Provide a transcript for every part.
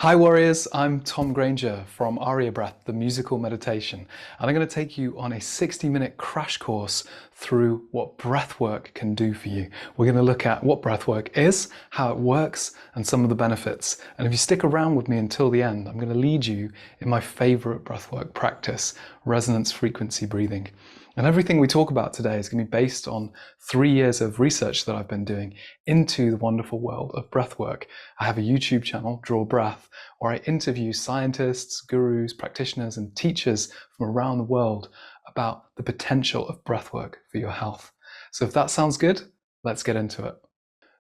Hi Warriors, I'm Tom Granger from Aria Breath, the musical meditation, and I'm going to take you on a 60-minute crash course through what breathwork can do for you. We're going to look at what breathwork is, how it works, and some of the benefits. And if you stick around with me until the end, I'm going to lead you in my favorite breathwork practice, resonance frequency breathing. And everything we talk about today is going to be based on 3 years of research that I've been doing into the wonderful world of breathwork. I have a YouTube channel, Draw Breath, where I interview scientists, gurus, practitioners, and teachers from around the world about the potential of breathwork for your health. So if that sounds good, let's get into it.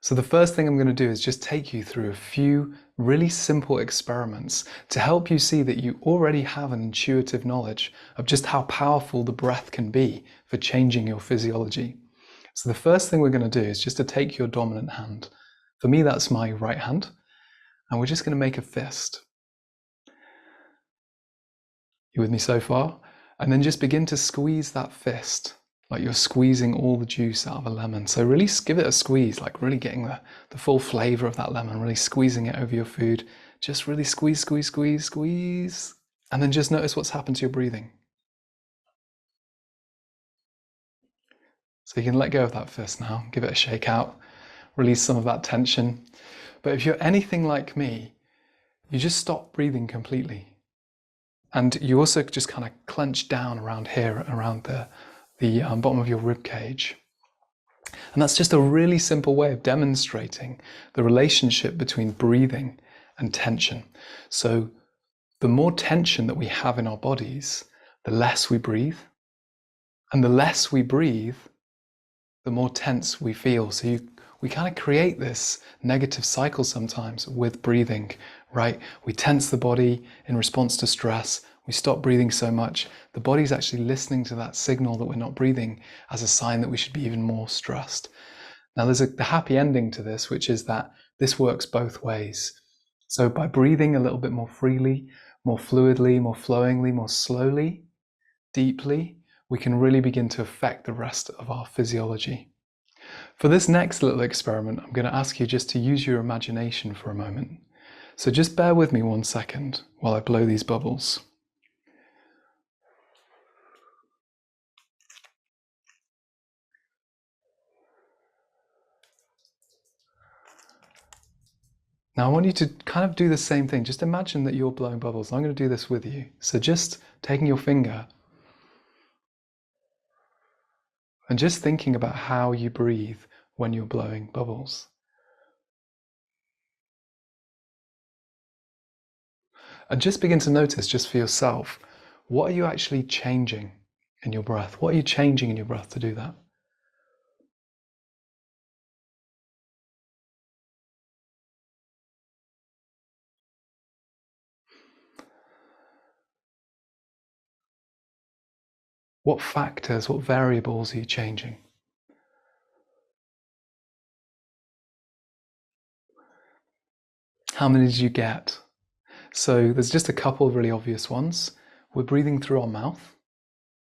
So the first thing I'm going to do is just take you through a few really simple experiments to help you see that you already have an intuitive knowledge of just how powerful the breath can be for changing your physiology. So the first thing we're going to do is just to take your dominant hand. For me, that's my right hand. And we're just going to make a fist. You with me so far? And then just begin to squeeze that fist like you're squeezing all the juice out of a lemon. So really give it a squeeze, like really getting the full flavor of that lemon, really squeezing it over your food. Just really squeeze, squeeze, squeeze, squeeze. And then just notice what's happened to your breathing. So you can let go of that fist now, give it a shake out, release some of that tension. But if you're anything like me, you just stop breathing completely. And you also just kind of clench down around here, around the bottom of your rib cage. And that's just a really simple way of demonstrating the relationship between breathing and tension. So the more tension that we have in our bodies, the less we breathe. And the less we breathe, the more tense we feel. So we kind of create this negative cycle sometimes with breathing, right? We tense the body in response to stress. We stop breathing so much. The body's actually listening to that signal that we're not breathing as a sign that we should be even more stressed. Now there's the happy ending to this, which is that this works both ways. So by breathing a little bit more freely, more fluidly, more flowingly, more slowly, deeply, we can really begin to affect the rest of our physiology. For this next little experiment, I'm going to ask you just to use your imagination for a moment. So just bear with me 1 second while I blow these bubbles. Now I want you to kind of do the same thing. Just imagine that you're blowing bubbles. I'm going to do this with you. So just taking your finger and just thinking about how you breathe when you're blowing bubbles. And just begin to notice, just for yourself, what are you actually changing in your breath? What are you changing in your breath to do that? What factors, what variables are you changing? How many did you get? So there's just a couple of really obvious ones. We're breathing through our mouth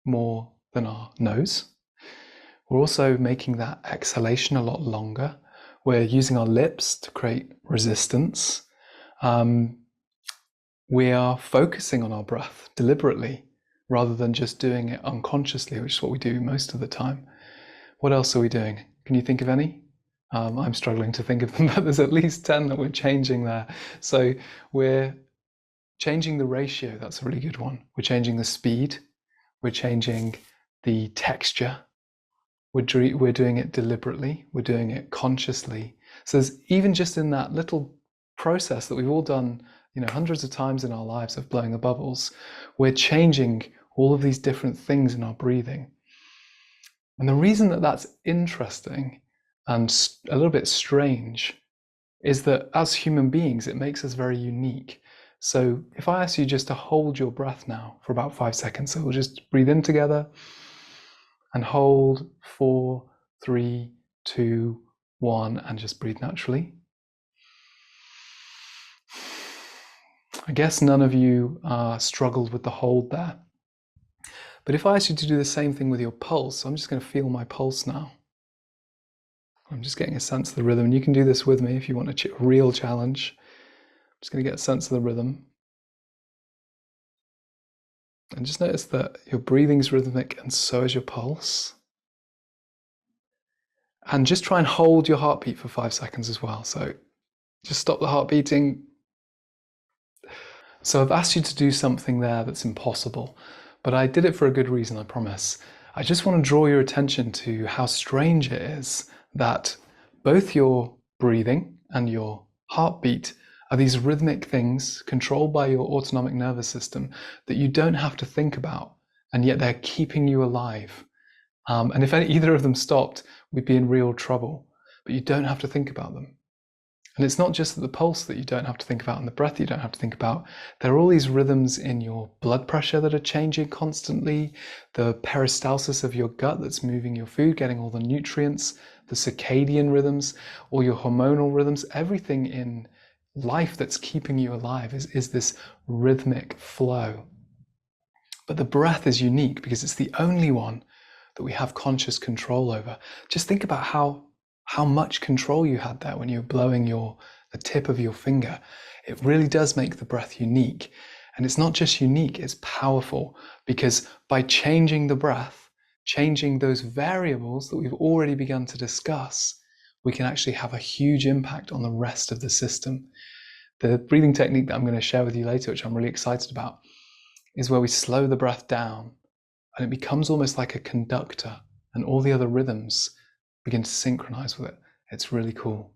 more than our nose. We're also making that exhalation a lot longer. We're using our lips to create resistance. We are focusing on our breath deliberately rather than just doing it unconsciously, which is what we do most of the time. What else are we doing? Can you think of any? I'm struggling to think of them, but there's at least 10 that we're changing there. So we're changing the ratio. That's a really good one. We're changing the speed. We're changing the texture. We're doing it deliberately. We're doing it consciously. So there's even just in that little process that we've all done, hundreds of times in our lives of blowing the bubbles, we're changing all of these different things in our breathing. And the reason that that's interesting and a little bit strange is that as human beings, it makes us very unique. So if I ask you just to hold your breath now for about 5 seconds, so we'll just breathe in together and hold 4, 3, 2, 1, and just breathe naturally. I guess none of you struggled with the hold there. But if I asked you to do the same thing with your pulse, I'm just going to feel my pulse now. I'm just getting a sense of the rhythm. And you can do this with me if you want a real challenge. Just going to get a sense of the rhythm. And just notice that your breathing's rhythmic and so is your pulse. And just try and hold your heartbeat for 5 seconds as well. So just stop the heart beating. So I've asked you to do something there that's impossible, but I did it for a good reason, I promise. I just want to draw your attention to how strange it is that both your breathing and your heartbeat are these rhythmic things controlled by your autonomic nervous system that you don't have to think about, and yet they're keeping you alive. And if either of them stopped, we'd be in real trouble, but you don't have to think about them. And it's not just the pulse that you don't have to think about and the breath you don't have to think about. There are all these rhythms in your blood pressure that are changing constantly, the peristalsis of your gut that's moving your food, getting all the nutrients, the circadian rhythms, all your hormonal rhythms, everything in life that's keeping you alive is this rhythmic flow. But the breath is unique because it's the only one that we have conscious control over. Just think about how much control you had there when you were blowing the tip of your finger. It really does make the breath unique. And it's not just unique, it's powerful, because by changing the breath, changing those variables that we've already begun to discuss, we can actually have a huge impact on the rest of the system. The breathing technique that I'm going to share with you later, which I'm really excited about, is where we slow the breath down and it becomes almost like a conductor, and all the other rhythms begin to synchronize with it. It's really cool.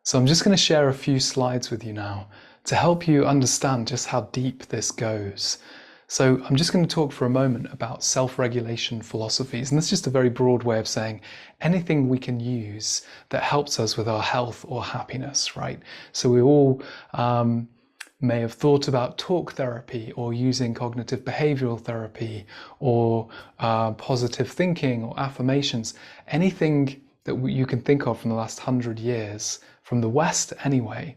So I'm just going to share a few slides with you now to help you understand just how deep this goes. So I'm just going to talk for a moment about self-regulation philosophies, and this is just a very broad way of saying anything we can use that helps us with our health or happiness, right? So we all may have thought about talk therapy or using cognitive behavioral therapy or positive thinking or affirmations. Anything that you can think of from the last 100 years, from the West anyway,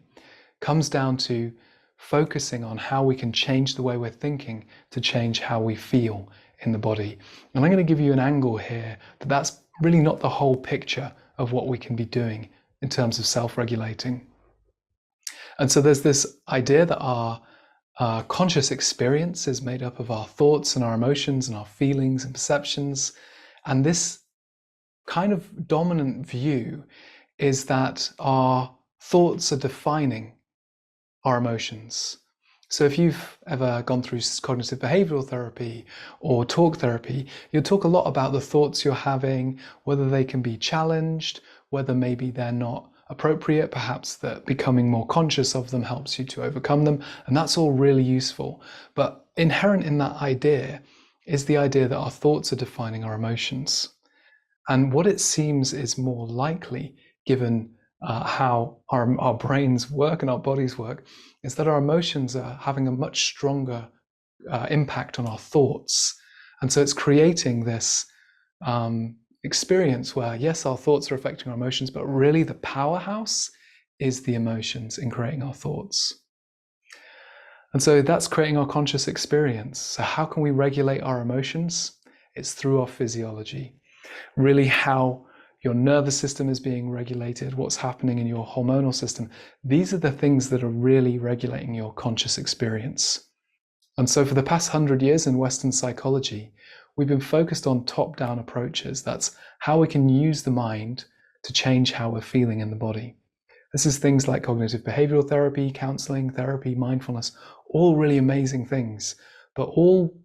comes down to focusing on how we can change the way we're thinking to change how we feel in the body. And I'm going to give you an angle here that that's really not the whole picture of what we can be doing in terms of self-regulating. And so there's this idea that our conscious experience is made up of our thoughts and our emotions and our feelings and perceptions. And this kind of dominant view is that our thoughts are defining our emotions. So if you've ever gone through cognitive behavioral therapy or talk therapy, you'll talk a lot about the thoughts you're having, whether they can be challenged, whether maybe they're not appropriate, perhaps that becoming more conscious of them helps you to overcome them, and that's all really useful. But inherent in that idea is the idea that our thoughts are defining our emotions. And what it seems is more likely, given how our brains work and our bodies work, is that our emotions are having a much stronger impact on our thoughts. And so it's creating this experience where, yes, our thoughts are affecting our emotions, but really the powerhouse is the emotions in creating our thoughts. And so that's creating our conscious experience. So how can we regulate our emotions? It's through our physiology. Really how your nervous system is being regulated, what's happening in your hormonal system. These are the things that are really regulating your conscious experience. And so for the past 100 years in Western psychology, we've been focused on top-down approaches. That's how we can use the mind to change how we're feeling in the body. This is things like cognitive behavioral therapy, counseling, therapy, mindfulness, all really amazing things, but all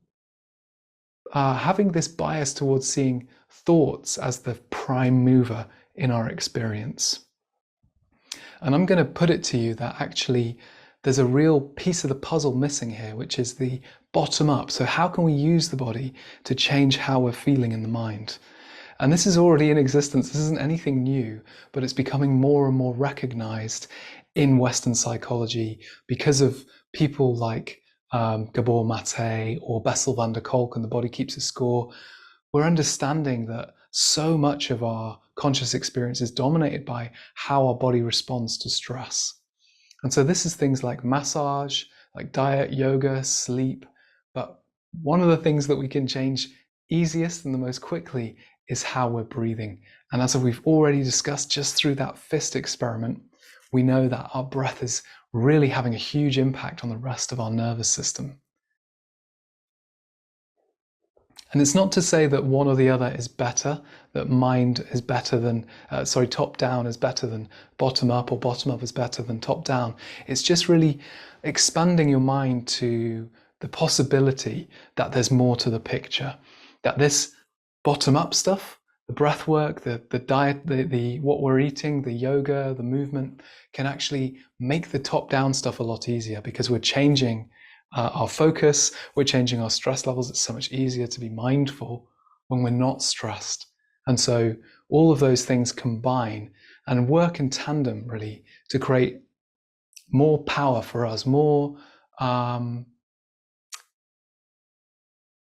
having this bias towards seeing thoughts as the prime mover in our experience. And I'm going to put it to you that actually there's a real piece of the puzzle missing here, which is the bottom up. So how can we use the body to change how we're feeling in the mind? And this is already in existence. This isn't anything new, but it's becoming more and more recognized in Western psychology because of people like Gabor Mate or Bessel van der Kolk and The Body Keeps a Score. We're understanding that so much of our conscious experience is dominated by how our body responds to stress. And so this is things like massage, like diet, yoga, sleep. But one of the things that we can change easiest and the most quickly is how we're breathing. And as we've already discussed just through that fist experiment, we know that our breath is really having a huge impact on the rest of our nervous system. And it's not to say that one or the other is better, that mind is better than, top down is better than bottom up, or bottom up is better than top down. It's just really expanding your mind to the possibility that there's more to the picture, that this bottom up stuff, the breath work, the diet, the what we're eating, the yoga, the movement, can actually make the top down stuff a lot easier, because we're changing our focus, we're changing our stress levels. It's so much easier to be mindful when we're not stressed. And so all of those things combine and work in tandem, really, to create more power for us, more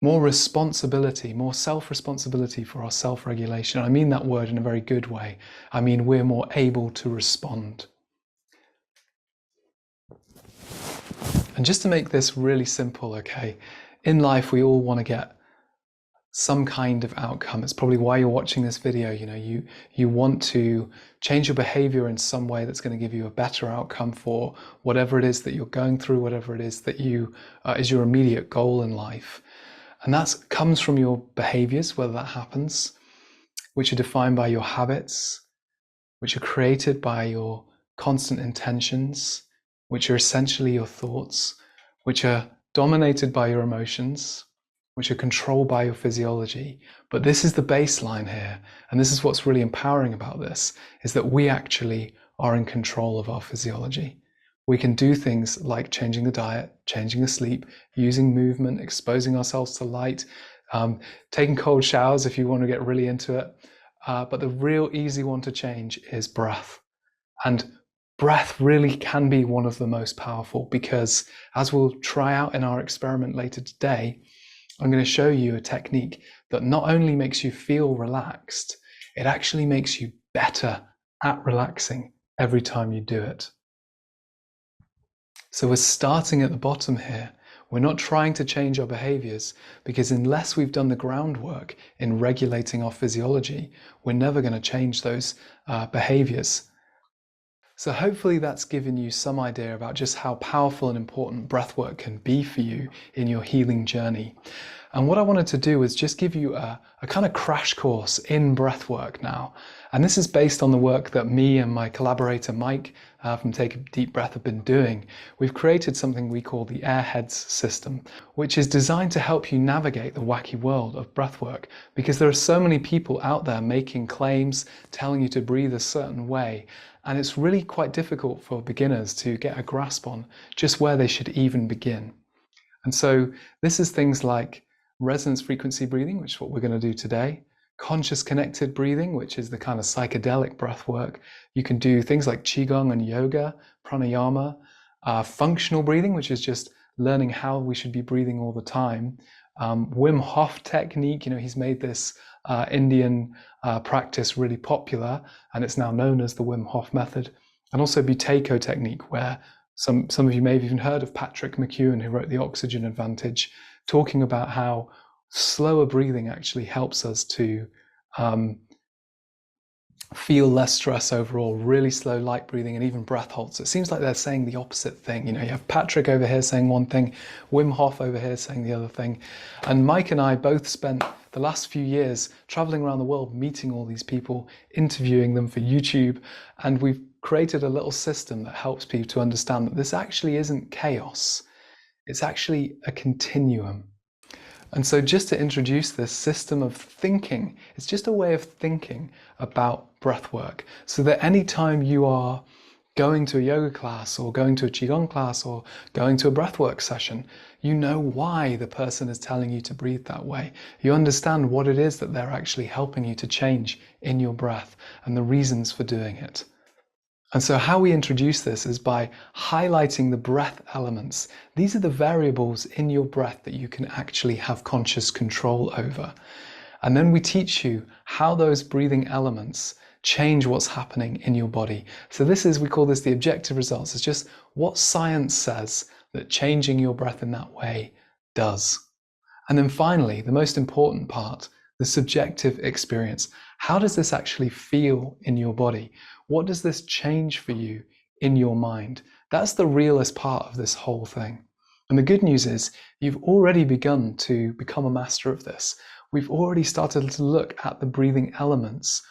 responsibility, more self-responsibility for our self-regulation. I mean that word in a very good way. I mean, we're more able to respond. And just to make this really simple, okay, in life we all want to get some kind of outcome. It's probably why you're watching this video. You want to change your behavior in some way that's going to give you a better outcome for whatever it is that you're going through, whatever it is that you is your immediate goal in life. And that comes from your behaviors, whether that happens, which are defined by your habits, which are created by your constant intentions, which are essentially your thoughts, which are dominated by your emotions, which are controlled by your physiology. But this is the baseline here. And this is what's really empowering about this, is that we actually are in control of our physiology. We can do things like changing the diet, changing the sleep, using movement, exposing ourselves to light, taking cold showers if you want to get really into it. But the real easy one to change is breath. And breath really can be one of the most powerful, because as we'll try out in our experiment later today, I'm going to show you a technique that not only makes you feel relaxed, it actually makes you better at relaxing every time you do it. So we're starting at the bottom here. We're not trying to change our behaviors, because unless we've done the groundwork in regulating our physiology, we're never going to change those behaviors. So hopefully that's given you some idea about just how powerful and important breathwork can be for you in your healing journey. And what I wanted to do was just give you a kind of crash course in breathwork now. And this is based on the work that me and my collaborator Mike from Take a Deep Breath have been doing. We've created something we call the Airheads system, which is designed to help you navigate the wacky world of breathwork, because there are so many people out there making claims, telling you to breathe a certain way. And it's really quite difficult for beginners to get a grasp on just where they should even begin. And so this is things like resonance frequency breathing, which is what we're going to do today, conscious connected breathing, which is the kind of psychedelic breath work. You can do things like qigong and yoga, pranayama, functional breathing, which is just learning how we should be breathing all the time. Wim Hof technique, he's made this Indian practice really popular, and it's now known as the Wim Hof method. And also Buteyko technique, where some of you may have even heard of Patrick McEwen, who wrote The Oxygen Advantage, talking about how slower breathing actually helps us to feel less stress overall. Really slow, light breathing, and even breath holds. So it seems like they're saying the opposite thing. You have Patrick over here saying one thing, Wim Hof over here saying the other thing. And Mike and I both spent the last few years traveling around the world, meeting all these people, interviewing them for YouTube. And we've created a little system that helps people to understand that this actually isn't chaos. It's actually a continuum. And so just to introduce this system of thinking, it's just a way of thinking about breath work, so that anytime you are going to a yoga class or going to a qigong class or going to a breathwork session, you know why the person is telling you to breathe that way. You understand what it is that they're actually helping you to change in your breath and the reasons for doing it. And so how we introduce this is by highlighting the breath elements. These are the variables in your breath that you can actually have conscious control over. And then we teach you how those breathing elements change what's happening in your body. So we call this the objective results. It's just what science says that changing your breath in that way does. And then finally, the most important part, the subjective experience. How does this actually feel in your body? What does this change for you in your mind. That's the realest part of this whole thing. And the good news is you've already begun to become a master of this. We've already started to look at the breathing elements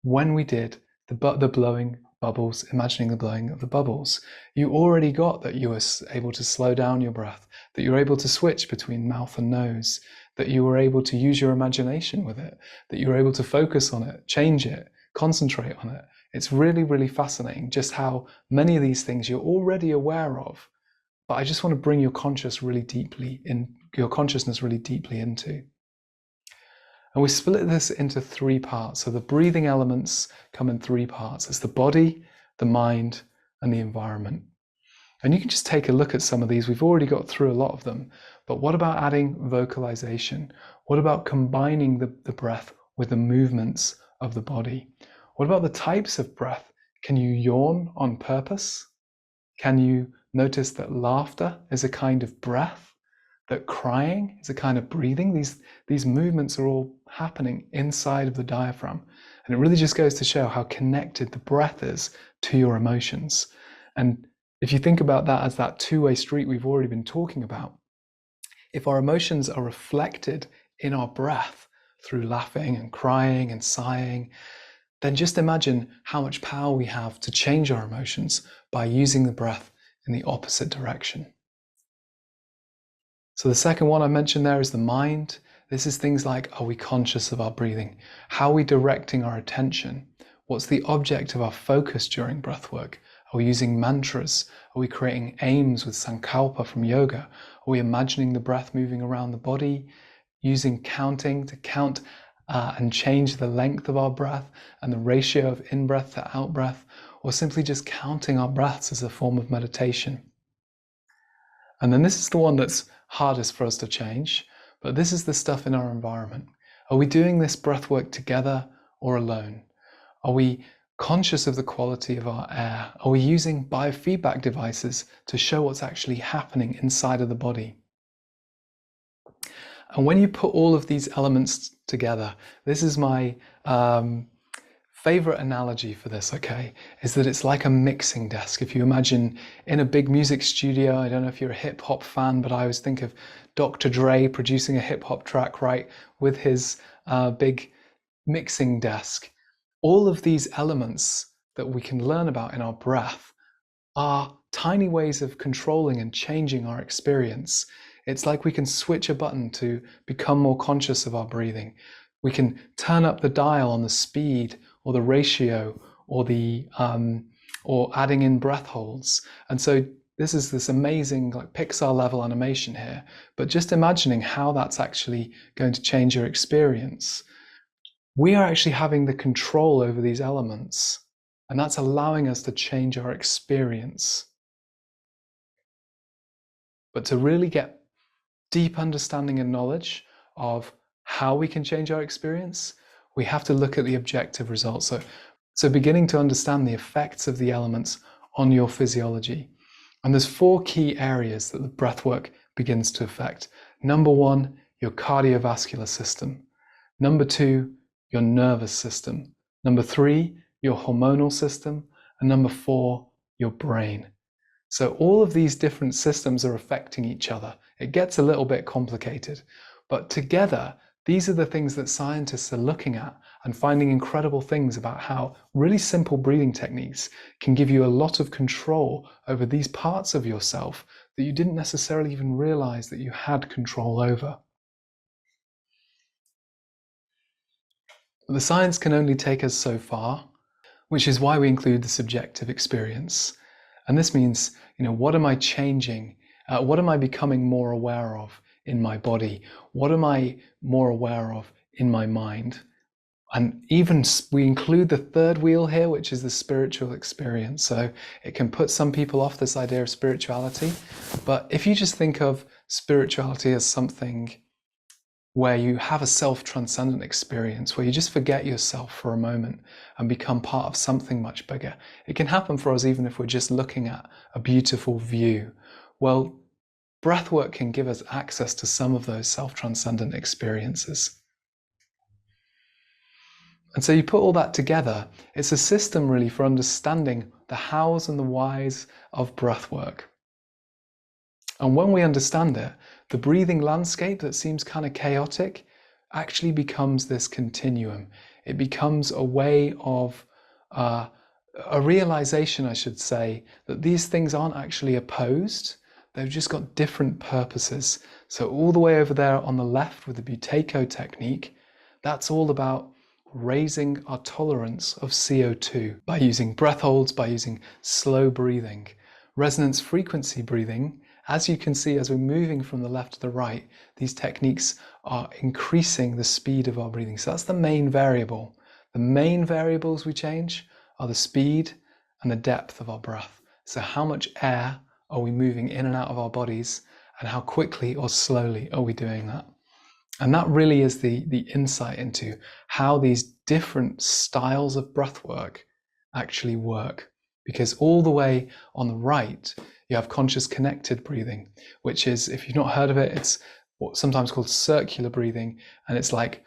when we did the blowing bubbles, imagining the blowing of the bubbles. You already got that you were able to slow down your breath, that you were able to switch between mouth and nose, that you were able to use your imagination with it, that you were able to focus on it, change it, concentrate on it. It's really, really fascinating just how many of these things you're already aware of, but I just want to bring your consciousness really deeply into. And we split this into 3 parts. So the breathing elements come in 3 parts. It's the body, the mind, and the environment. And you can just take a look at some of these. We've already got through a lot of them. But what about adding vocalization? What about combining the breath with the movements of the body? What about the types of breath? Can you yawn on purpose? Can you notice that laughter is a kind of breath? That crying is a kind of breathing? These movements are all happening inside of the diaphragm. And it really just goes to show how connected the breath is to your emotions. And if you think about that as that two-way street we've already been talking about, if our emotions are reflected in our breath through laughing and crying and sighing, then just imagine how much power we have to change our emotions by using the breath in the opposite direction. So the second one I mentioned there is the mind. This is things like, are we conscious of our breathing? How are we directing our attention? What's the object of our focus during breathwork? Are we using mantras? Are we creating aims with sankalpa from yoga? Are we imagining the breath moving around the body? Using counting to count and change the length of our breath and the ratio of in-breath to out-breath? Or simply just counting our breaths as a form of meditation? And then this is the one that's hardest for us to change, but this is the stuff in our environment. Are we doing this breath work together or alone? Are we conscious of the quality of our air? Are we using biofeedback devices to show what's actually happening inside of the body? And when you put all of these elements together, this is my favorite analogy for this, okay, is that it's like a mixing desk. If you imagine in a big music studio, I don't know if you're a hip hop fan, but I always think of Dr. Dre producing a hip hop track, right, with his big mixing desk. All of these elements that we can learn about in our breath are tiny ways of controlling and changing our experience. It's like we can switch a button to become more conscious of our breathing. We can turn up the dial on the speed or the ratio or the or adding in breath holds. And so this is this amazing like Pixar level animation here, but just imagining how that's actually going to change your experience. We are actually having the control over these elements, and that's allowing us to change our experience. But to really get deep understanding and knowledge of how we can change our experience, we have to look at the objective results. So beginning to understand the effects of the elements on your physiology. And there's 4 key areas that the breathwork begins to affect. Number 1, your cardiovascular system. Number 2, your nervous system. Number 3, your hormonal system. And number 4, your brain. So all of these different systems are affecting each other. It gets a little bit complicated, but together, these are the things that scientists are looking at and finding incredible things about how really simple breathing techniques can give you a lot of control over these parts of yourself that you didn't necessarily even realize that you had control over. But the science can only take us so far, which is why we include the subjective experience. And this means, what am I changing? What am I becoming more aware of in my body? What am I more aware of in my mind? And even we include the third wheel here, which is the spiritual experience. So it can put some people off, this idea of spirituality. But if you just think of spirituality as something where you have a self-transcendent experience, where you just forget yourself for a moment and become part of something much bigger. It can happen for us even if we're just looking at a beautiful view. Well, breathwork can give us access to some of those self-transcendent experiences. And so you put all that together, it's a system really for understanding the hows and the whys of breath work. And when we understand it, the breathing landscape that seems kind of chaotic actually becomes this continuum. It becomes a way of a realization, I should say, that these things aren't actually opposed. They've just got different purposes. So all the way over there on the left with the Buteyko technique, that's all about raising our tolerance of CO2 by using breath holds, by using slow breathing. Resonance frequency breathing, as you can see, as we're moving from the left to the right, these techniques are increasing the speed of our breathing. So that's the main variable. The main variables we change are the speed and the depth of our breath. So how much air are we moving in and out of our bodies, and how quickly or slowly are we doing that? And that really is the insight into how these different styles of breath work actually work. Because all the way on the right, you have conscious connected breathing, which is, if you've not heard of it, it's what's sometimes called circular breathing. And it's like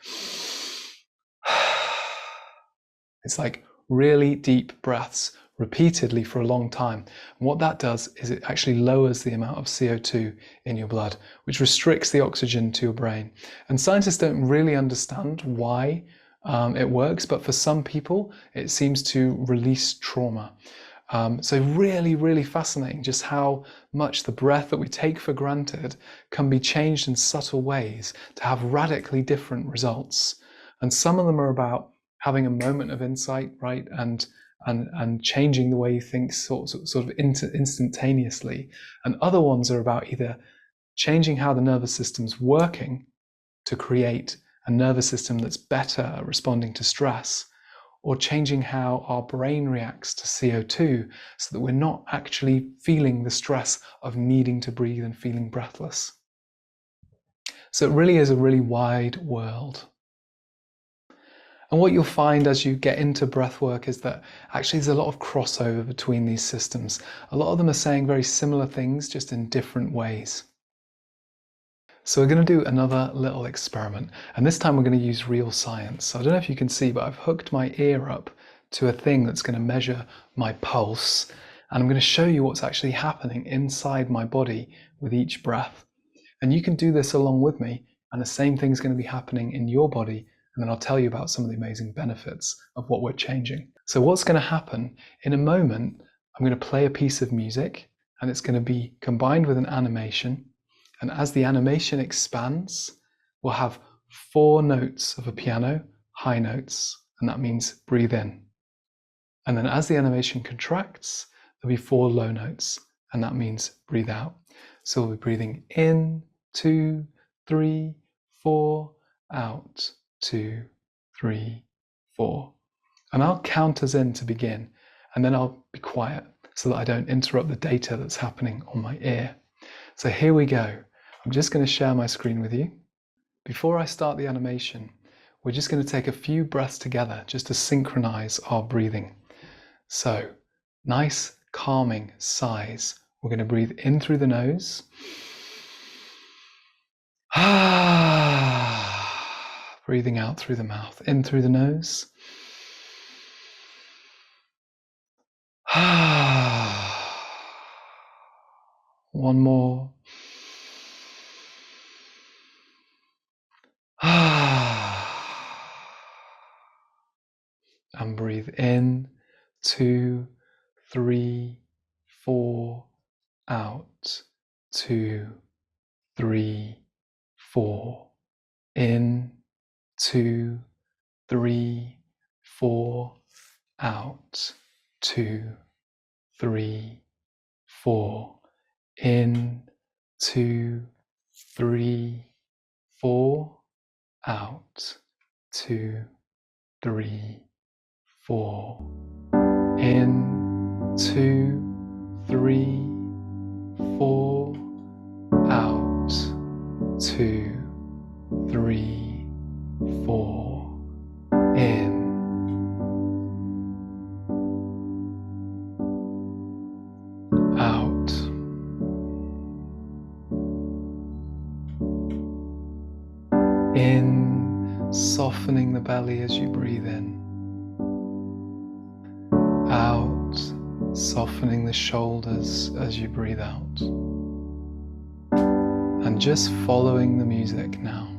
really deep breaths repeatedly for a long time. And what that does is it actually lowers the amount of CO2 in your blood, which restricts the oxygen to your brain. And scientists don't really understand why it works, but for some people, it seems to release trauma. So really, really fascinating just how much the breath that we take for granted can be changed in subtle ways to have radically different results. And some of them are about having a moment of insight, right? And changing the way you think sort of instantaneously. And other ones are about either changing how the nervous system's working to create a nervous system that's better at responding to stress, or changing how our brain reacts to CO2 so that we're not actually feeling the stress of needing to breathe and feeling breathless. So it really is a really wide world. And what you'll find as you get into breathwork is that actually there's a lot of crossover between these systems. A lot of them are saying very similar things, just in different ways. So we're going to do another little experiment, and this time we're going to use real science. So I don't know if you can see, but I've hooked my ear up to a thing that's going to measure my pulse, and I'm going to show you what's actually happening inside my body with each breath. And you can do this along with me, and the same thing's going to be happening in your body. And then I'll tell you about some of the amazing benefits of what we're changing. So what's going to happen in a moment, I'm going to play a piece of music, and it's going to be combined with an animation. And as the animation expands, we'll have 4 notes of a piano, high notes, and that means breathe in. And then as the animation contracts, there'll be 4 low notes, and that means breathe out. So we'll be breathing in, 2, 3, 4, out, 2, 3, 4. And I'll count us in to begin, and then I'll be quiet so that I don't interrupt the data that's happening on my ear. So here we go. I'm just going to share my screen with you. Before I start the animation, we're just going to take a few breaths together just to synchronize our breathing. So, nice, calming sighs. We're going to breathe in through the nose. Breathing out through the mouth, in through the nose. One more. And breathe in, 2, 3, 4, out, 2, 3, 4, in, 2, 3, 4, out, 2, 3, 4, in, 2, 3, 4, out, 2, 3, 4, in, 2, 3, 4, out, 2, 3, 4, in. Out. In, Softening the belly as you breathe in. Out, softening the shoulders as you breathe out. And just following the music now.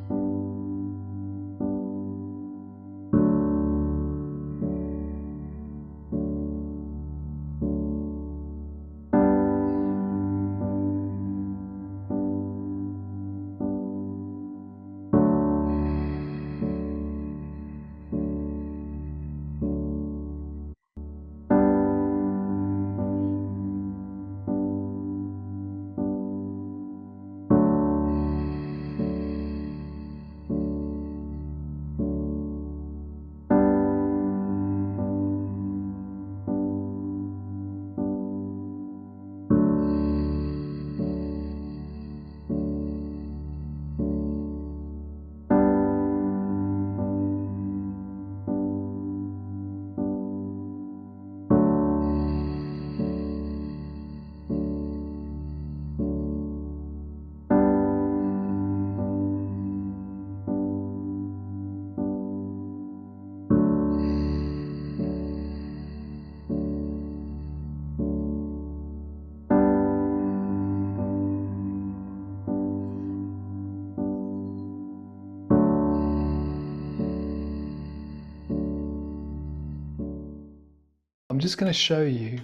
I'm just going to show you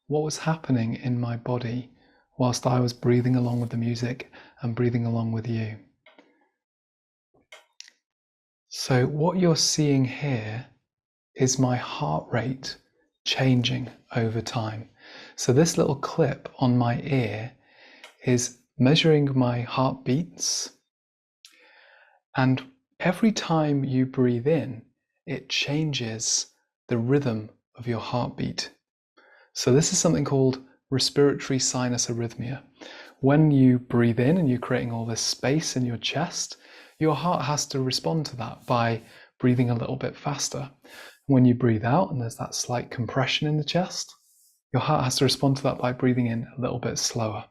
what was happening in my body whilst I was breathing along with the music and breathing along with you. So what you're seeing here is my heart rate changing over time. So this little clip on my ear is measuring my heartbeats, and every time you breathe in, it changes the rhythm of your heartbeat. So this is something called respiratory sinus arrhythmia. When you breathe in and you're creating all this space in your chest, your heart has to respond to that by breathing a little bit faster. When you breathe out and there's that slight compression in the chest, your heart has to respond to that by breathing in a little bit slower.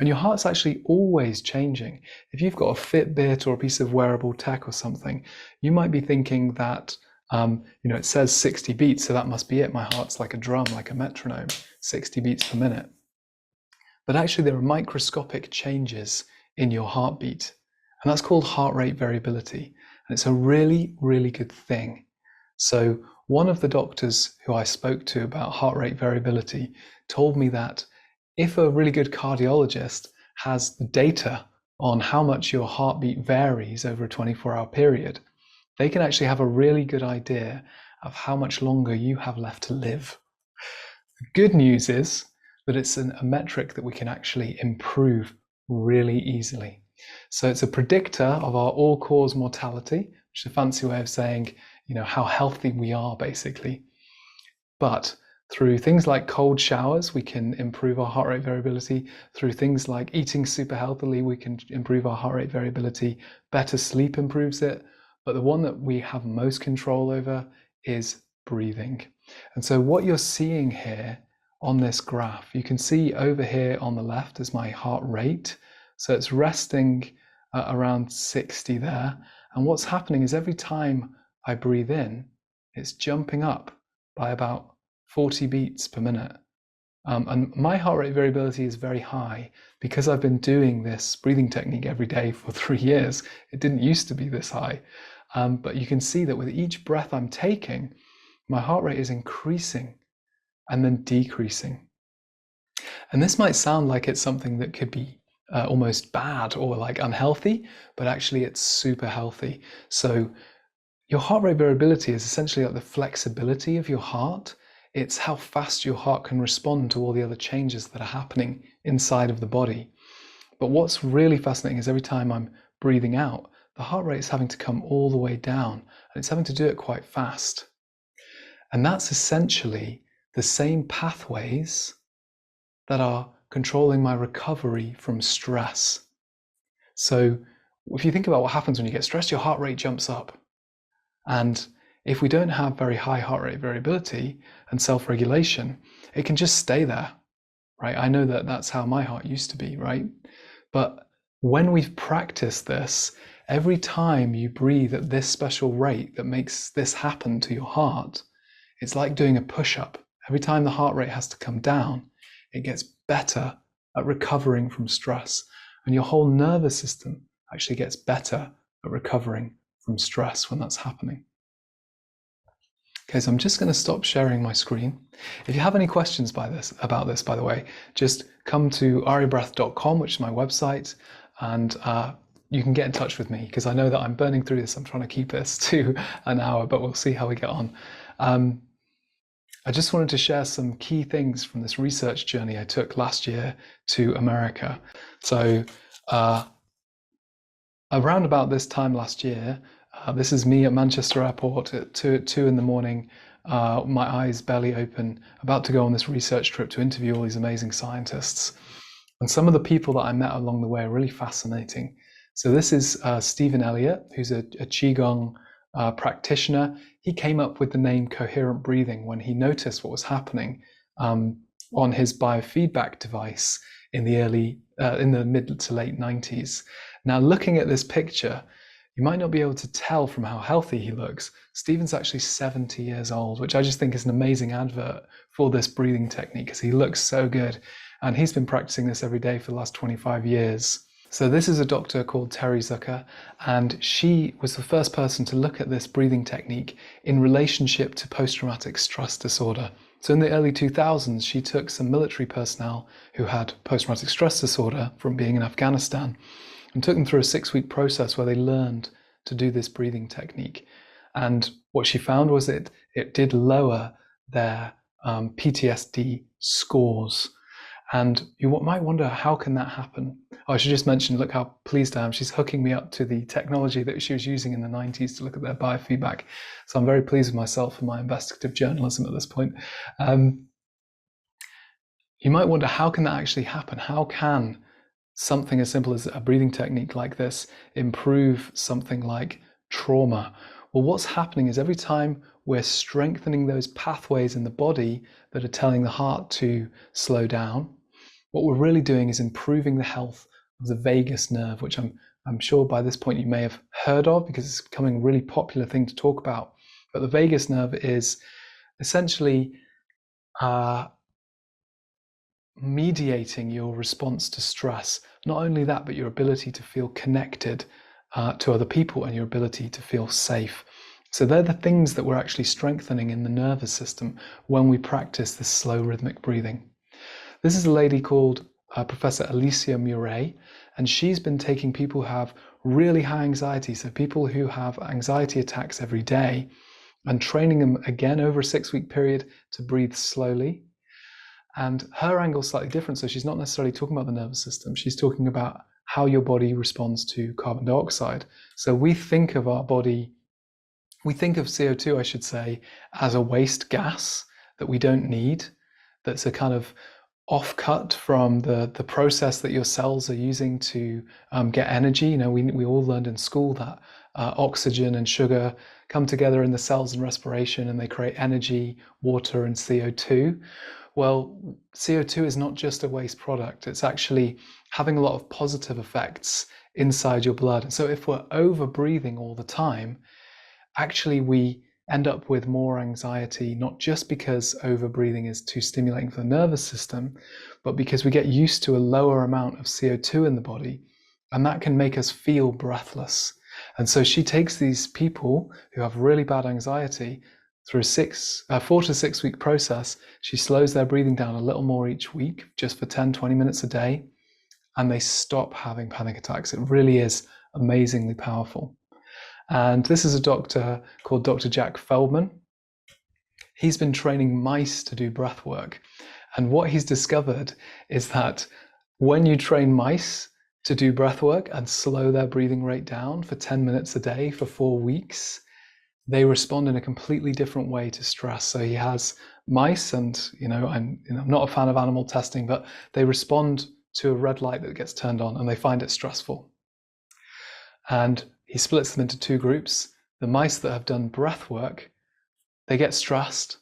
And your heart's actually always changing. If you've got a Fitbit or a piece of wearable tech or something, you might be thinking that it says 60 beats, so that must be it. My heart's like a drum, like a metronome, 60 beats per minute. But actually there are microscopic changes in your heartbeat, and that's called heart rate variability. And it's a really, really good thing. So one of the doctors who I spoke to about heart rate variability told me that if a really good cardiologist has the data on how much your heartbeat varies over a 24-hour period, they can actually have a really good idea of how much longer you have left to live. The good news is that it's a metric that we can actually improve really easily. So it's a predictor of our all-cause mortality, which is a fancy way of saying, how healthy we are, basically. But through things like cold showers, we can improve our heart rate variability. Through things like eating super healthily, we can improve our heart rate variability. Better sleep improves it. But the one that we have most control over is breathing. And so what you're seeing here on this graph, you can see over here on the left is my heart rate. So it's resting around 60 there. And what's happening is every time I breathe in, it's jumping up by about 40 beats per minute. And my heart rate variability is very high because I've been doing this breathing technique every day for 3 years. It didn't used to be this high. But you can see that with each breath I'm taking, my heart rate is increasing and then decreasing. And this might sound like it's something that could be almost bad or like unhealthy, but actually it's super healthy. So your heart rate variability is essentially like the flexibility of your heart. It's how fast your heart can respond to all the other changes that are happening inside of the body. But what's really fascinating is every time I'm breathing out, the heart rate is having to come all the way down, and it's having to do it quite fast. And that's essentially the same pathways that are controlling my recovery from stress. So if you think about what happens when you get stressed, your heart rate jumps up. And if we don't have very high heart rate variability and self-regulation, it can just stay there, right? I know that that's how my heart used to be, right? But when we've practiced this, every time you breathe at this special rate that makes this happen to your heart, it's like doing a push-up. Every time the heart rate has to come down, it gets better at recovering from stress. And your whole nervous system actually gets better at recovering from stress when that's happening. Okay, so I'm just going to stop sharing my screen. If you have any questions about this, by the way, just come to ariabreath.com, which is my website, and you can get in touch with me, because I know that I'm burning through this. I'm trying to keep this to an hour, but we'll see how we get on. I just wanted to share some key things from this research journey I took last year to America. So around about this time last year, this is me at Manchester Airport at 2 in the morning, my eyes barely open, about to go on this research trip to interview all these amazing scientists. And some of the people that I met along the way are really fascinating. So this is Stephen Elliott, who's a Qigong practitioner. He came up with the name coherent breathing when he noticed what was happening on his biofeedback device in the mid to late 90s. Now, looking at this picture, you might not be able to tell from how healthy he looks. Stephen's actually 70 years old, which I just think is an amazing advert for this breathing technique, because he looks so good. And he's been practicing this every day for the last 25 years. So this is a doctor called Terry Zucker, and she was the first person to look at this breathing technique in relationship to post-traumatic stress disorder. So in the early 2000s, she took some military personnel who had post-traumatic stress disorder from being in Afghanistan and took them through a 6-week process where they learned to do this breathing technique. And what she found was it did lower their PTSD scores. And you might wonder, how can that happen? Oh, I should just mention, look how pleased I am. She's hooking me up to the technology that she was using in the 90s to look at their biofeedback. So I'm very pleased with myself for my investigative journalism at this point. You might wonder, how can that actually happen? How can something as simple as a breathing technique like this improve something like trauma? Well, what's happening is every time we're strengthening those pathways in the body that are telling the heart to slow down, what we're really doing is improving the health of the vagus nerve, which I'm sure by this point you may have heard of, because it's becoming a really popular thing to talk about. But the vagus nerve is essentially mediating your response to stress. Not only that, but your ability to feel connected to other people and your ability to feel safe. So they're the things that we're actually strengthening in the nervous system when we practice this slow rhythmic breathing. This is a lady called Professor Alicia Murray, and she's been taking people who have really high anxiety, so people who have anxiety attacks every day, and training them again over a 6-week period to breathe slowly. And her angle is slightly different, so she's not necessarily talking about the nervous system, she's talking about how your body responds to carbon dioxide. So we think of our body, we think of CO2, I should say, as a waste gas that we don't need, that's a kind of off-cut from the process that your cells are using to get energy. You know, we all learned in school that oxygen and sugar come together in the cells in respiration and they create energy, water and CO2. Well, CO2 is not just a waste product, it's actually having a lot of positive effects inside your blood. And so if we're over breathing all the time, actually we end up with more anxiety, not just because over breathing is too stimulating for the nervous system, but because we get used to a lower amount of CO2 in the body, and that can make us feel breathless. And so she takes these people who have really bad anxiety through a 4 to 6 week process. She slows their breathing down a little more each week, just for 10-20 minutes a day, and they stop having panic attacks. It really is amazingly powerful. And this is a doctor called Dr. Jack Feldman. He's been training mice to do breath work. And what he's discovered is that when you train mice to do breath work and slow their breathing rate down for 10 minutes a day for 4 weeks, they respond in a completely different way to stress. So he has mice, and I'm not a fan of animal testing, but they respond to a red light that gets turned on and they find it stressful. And he splits them into 2 groups. The mice that have done breath work, they get stressed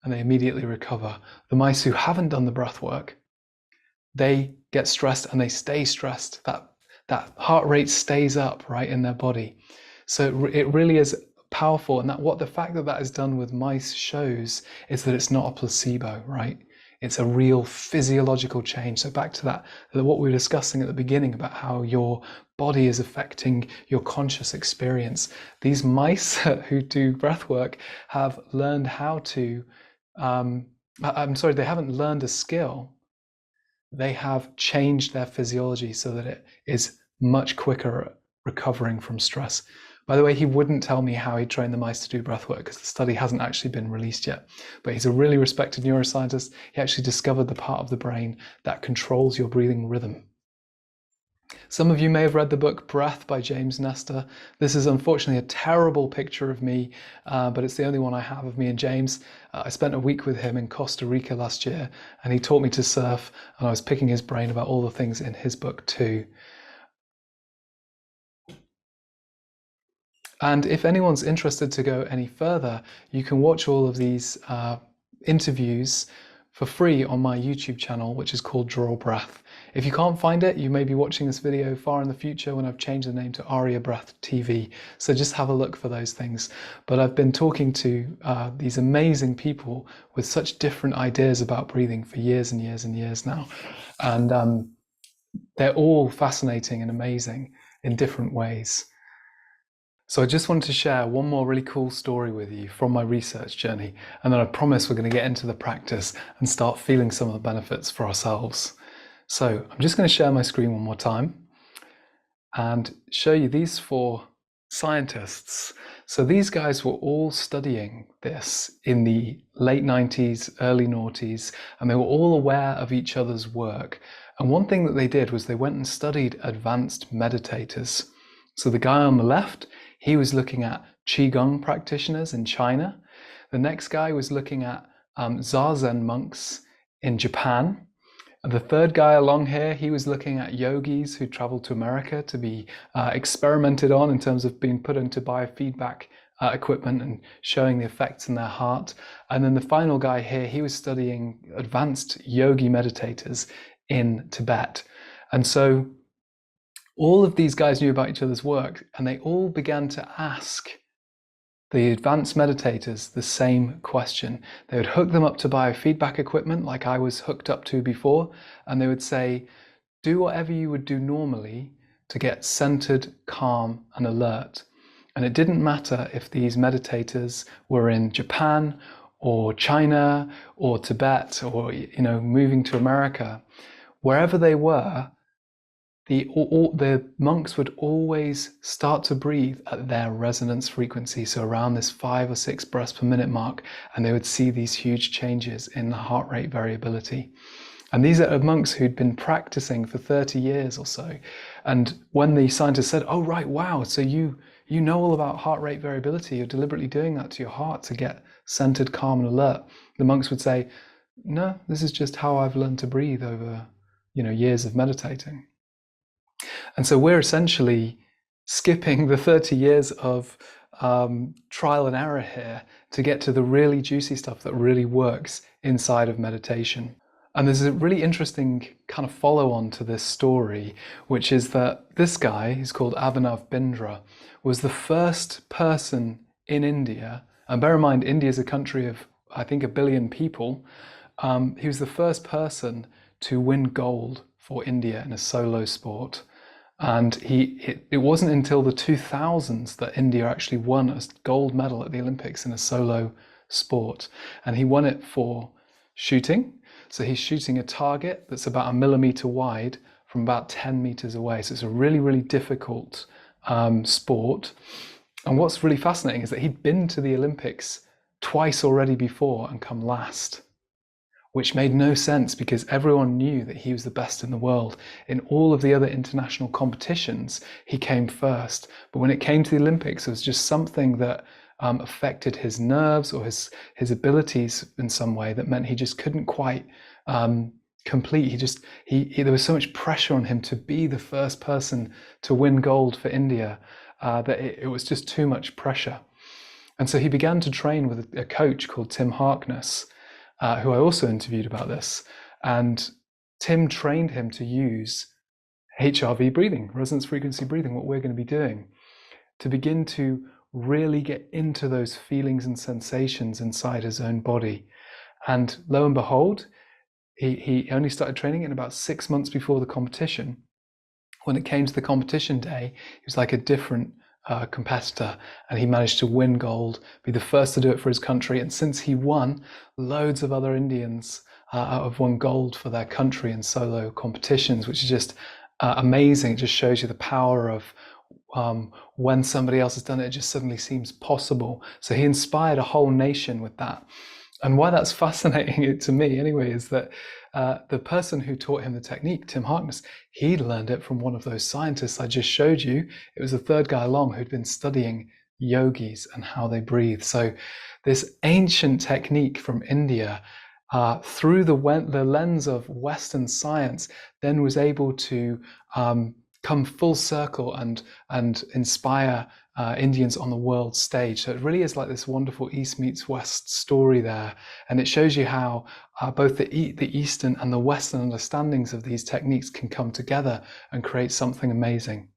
and they immediately recover. The mice who haven't done the breath work, they get stressed and they stay stressed. that heart rate stays up right in their body. So it really is powerful. And that what the fact that that is done with mice shows is that it's not a placebo, right? It's a real physiological change. So back to that, what we were discussing at the beginning about how your body is affecting your conscious experience. These mice who do breath work have learned how to, I'm sorry, they haven't learned a skill. They have changed their physiology so that it is much quicker at recovering from stress. By the way, he wouldn't tell me how he trained the mice to do breath work because the study hasn't actually been released yet. But he's a really respected neuroscientist. He actually discovered the part of the brain that controls your breathing rhythm. Some of you may have read the book Breath by James Nestor. This is unfortunately a terrible picture of me, but it's the only one I have of me and James. I spent a week with him in Costa Rica last year, and he taught me to surf, and I was picking his brain about all the things in his book too. And if anyone's interested to go any further, you can watch all of these interviews for free on my YouTube channel, which is called Draw Breath. If you can't find it, you may be watching this video far in the future when I've changed the name to Aria Breath TV. So just have a look for those things. But I've been talking to these amazing people with such different ideas about breathing for years and years and years now. And they're all fascinating and amazing in different ways. So I just wanted to share one more really cool story with you from my research journey, and then I promise we're going to get into the practice and start feeling some of the benefits for ourselves. So I'm just going to share my screen one more time and show you these 4 scientists. So these guys were all studying this in the late 90s, early noughties, and they were all aware of each other's work. And one thing that they did was they went and studied advanced meditators. So the guy on the left, he was looking at Qigong practitioners in China. The next guy was looking at Zazen monks in Japan. And the third guy along here, he was looking at yogis who traveled to America to be experimented on in terms of being put into biofeedback equipment and showing the effects in their heart. And then the final guy here, he was studying advanced yogi meditators in Tibet. And so all of these guys knew about each other's work, and they all began to ask the advanced meditators the same question. They would hook them up to biofeedback equipment like I was hooked up to before, and they would say, do whatever you would do normally to get centered, calm, and alert. And it didn't matter if these meditators were in Japan or China or Tibet or moving to America. Wherever they were, the monks would always start to breathe at their resonance frequency, so around this 5 or 6 breaths per minute mark, and they would see these huge changes in the heart rate variability. And these are monks who'd been practicing for 30 years or so. And when the scientists said, oh, right, wow, so you know all about heart rate variability, you're deliberately doing that to your heart to get centered, calm, and alert, the monks would say, no, this is just how I've learned to breathe over years of meditating. And so we're essentially skipping the 30 years of trial and error here to get to the really juicy stuff that really works inside of meditation. And there's a really interesting kind of follow-on to this story, which is that this guy, who's called Abhinav Bindra, was the first person in India, and bear in mind, India is a country of, I think, 1 billion people. He was the first person to win gold for India in a solo sport. And it wasn't until the 2000s that India actually won a gold medal at the Olympics in a solo sport. And he won it for shooting. So he's shooting a target that's about 1 millimeter wide from about 10 meters away. So it's a really, really difficult sport. And what's really fascinating is that he'd been to the Olympics twice already before and come last, which made no sense because everyone knew that he was the best in the world. In all of the other international competitions, he came first. But when it came to the Olympics, it was just something that affected his nerves or his abilities in some way that meant he just couldn't quite complete. There was so much pressure on him to be the first person to win gold for India that it was just too much pressure. And so he began to train with a coach called Tim Harkness, who I also interviewed about this. And Tim trained him to use HRV breathing, resonance frequency breathing, what we're going to be doing, to begin to really get into those feelings and sensations inside his own body. And lo and behold, he only started training in about 6 months before the competition. When it came to the competition day, he was like a different competitor, and he managed to win gold, be the first to do it for his country. And since he won, loads of other Indians have won gold for their country in solo competitions, which is just amazing. It just shows you the power of when somebody else has done it, it just suddenly seems possible. So he inspired a whole nation with that. And why that's fascinating to me anyway is that the person who taught him the technique, Tim Harkness, he'd learned it from one of those scientists I just showed you. It was the third guy along who'd been studying yogis and how they breathe. So this ancient technique from India, through the lens of Western science, then was able to come full circle and inspire Indians on the world stage. So it really is like this wonderful East meets West story there. And it shows you how both the Eastern and the Western understandings of these techniques can come together and create something amazing.